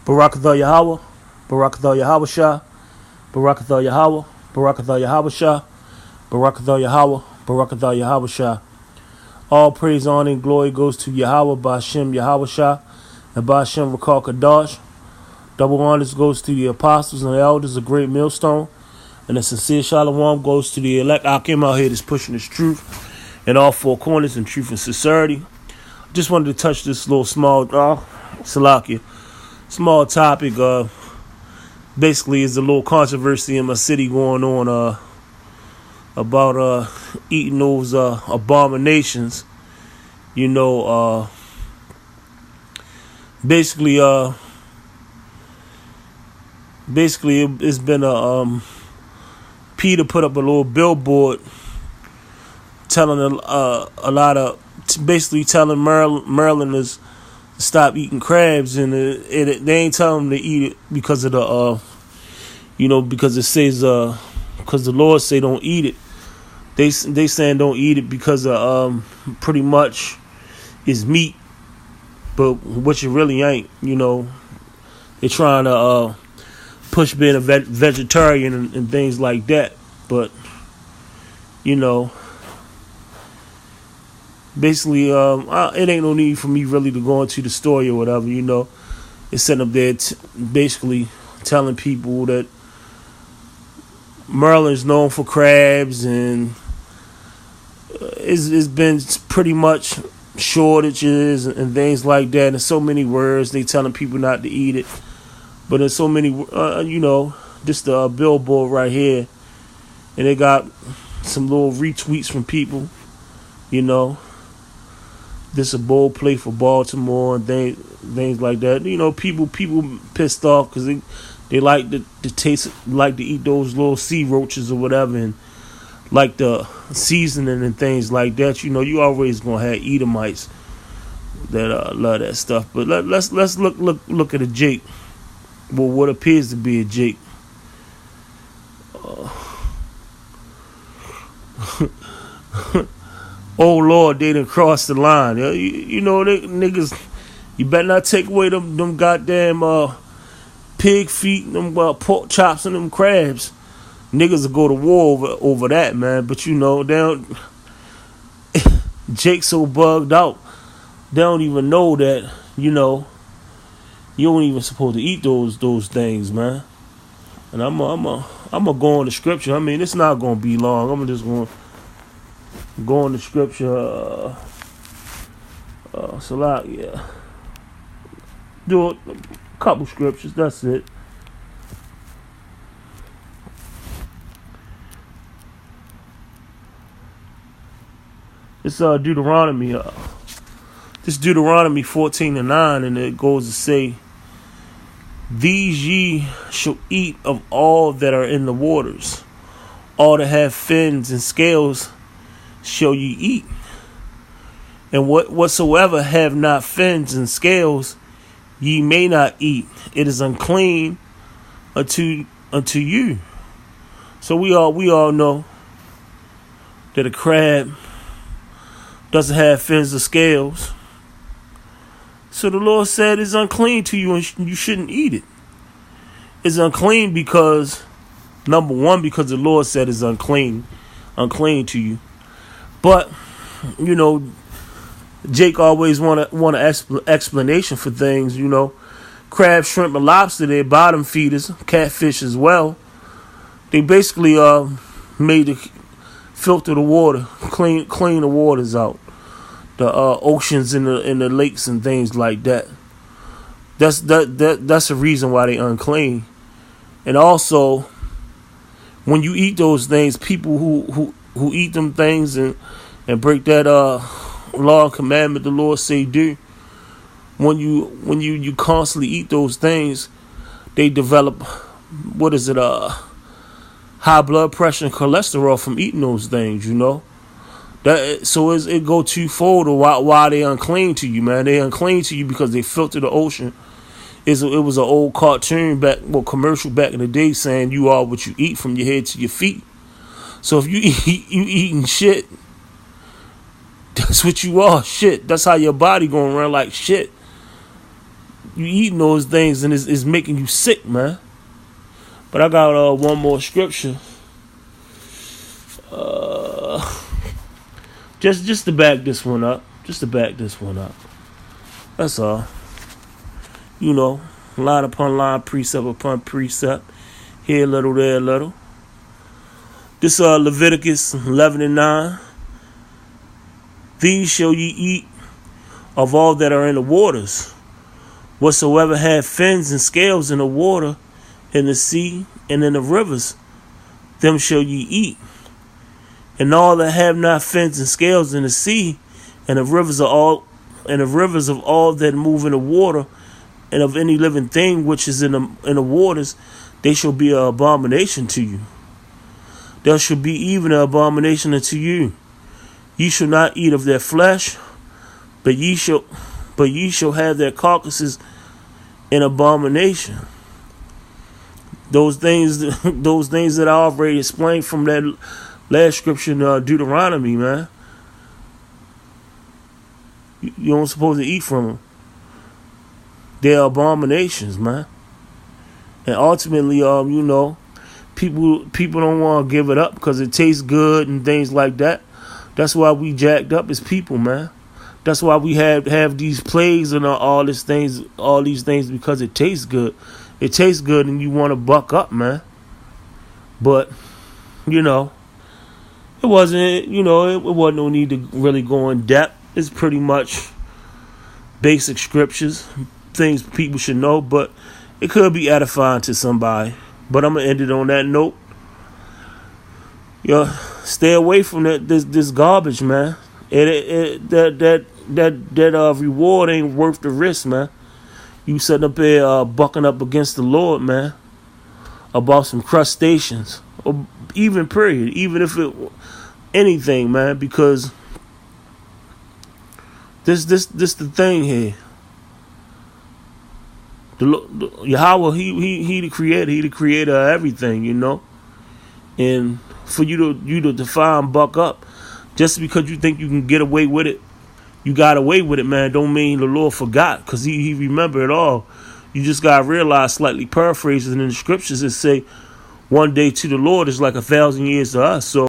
Barakatha Yahweh, Barakatha Yahweh Shah, Barakatha Yahweh, Barakatha Yahweh Shah, Barakatha Yahweh, Barakatha Yahweh Shah. All praise, honor, and glory goes to Yahweh, Ba'ashem Yahweh Shah, and Ba'ashem Rakal Kadash. Double honors goes to the apostles and the elders, a great millstone. And a sincere shalom goes to the elect. I came out here that's pushing this truth in all four corners in truth and sincerity. Just wanted to touch this little small, Salakia, small topic. Basically, is a little controversy in my city going on about eating those abominations. You know, basically, it's been a Peter put up a little billboard telling a lot of, basically telling Marylanders to stop eating crabs, and they ain't telling them to eat it because of the because it says because the Lord say don't eat it. They saying don't eat it because of pretty much it's meat, but which it really ain't. You know, they trying to push being a vegetarian and things like that, but you know, basically, it ain't no need for me really to go into the story or whatever. You know, it's sitting up there basically telling people that Maryland's known for crabs, and it's been pretty much shortages and things like that. And so many words they telling people not to eat it. But there's so many, just a billboard right here, and they got some little retweets from people, you know. This a bold play for Baltimore and things like that. You know, people pissed off because they like the taste, like to eat those little sea roaches or whatever, and like the seasoning and things like that. You know, you always gonna have Edomites that love that stuff. But let's look at a Jake. Well, what appears to be a Jake. Oh Lord, they done crossed the line. You know, niggas, you better not take away them goddamn pig feet, them pork chops, and them crabs. Niggas will go to war over that, man. But you know, they don't. Jake's so bugged out, they don't even know that. You know, you don't even supposed to eat those things, man. And I'm gonna go on the scripture. I mean, it's not gonna be long. I'm just gonna go on the scripture. Yeah. Do a couple scriptures. That's it. It's Deuteronomy. This Deuteronomy 14:9, and it goes to say, "These ye shall eat of all that are in the waters, all that have fins and scales shall ye eat, and whatsoever have not fins and scales ye may not eat. It is unclean unto you." So we all know that a crab doesn't have fins or scales. So the Lord said it's unclean to you and you shouldn't eat it. It's unclean because, number one, because the Lord said it's unclean to you. But, you know, Jake always want an explanation for things, you know. Crab, shrimp, and lobster, they're bottom feeders, catfish as well. They basically made to filter the water, clean the waters out. The oceans and the lakes and things like that. That's the reason why they unclean. And also, when you eat those things, people who eat them things and break that law and commandment the Lord say do, when you constantly eat those things, they develop high blood pressure and cholesterol from eating those things, you know. So it go twofold of why they unclean to you, man. They unclean to you because they filter the ocean. It was an old cartoon commercial back in the day saying you are what you eat from your head to your feet. So if you eating shit, that's what you are, shit. That's how your body gonna run like shit. you eating those things and it's making you sick, man. But I got one more scripture. Just to back this one up. Just to back this one up. That's all. You know, line upon line, precept upon precept. Here a little, there a little. This Leviticus 11:9. These shall ye eat of all that are in the waters. Whatsoever have fins and scales in the water, in the sea, and in the rivers, them shall ye eat. And all that have not fins and scales in the sea, and the rivers of all that move in the water, and of any living thing which is in the waters, they shall be an abomination to you. There shall be even an abomination unto you. Ye shall not eat of their flesh, but ye shall have their carcasses in abomination. Those things that I already explained from that last scripture in Deuteronomy, man. You don't supposed to eat from them. They're abominations, man. And ultimately, you know, people don't want to give it up because it tastes good and things like that. That's why we jacked up as people, man. That's why we have these plagues and all these things because it tastes good. It tastes good and you want to buck up, man. But, you know, it wasn't no need to really go in depth. It's pretty much basic scriptures, things people should know, but it could be edifying to somebody. But I'm going to end it on that note. Stay away from this garbage, man. That reward ain't worth the risk, man. You sitting up there bucking up against the Lord, man, about some crustaceans, or even period, even if it anything, man, because this the thing here. The Yahweh, he the creator of everything, you know, and for you to defy and buck up just because you think you can get away with it. You got away with it, man. Don't mean the Lord forgot, because he remembered it all. You just got to realize, slightly paraphrasing in the scriptures, that say, one day to the Lord is like 1,000 years to us. So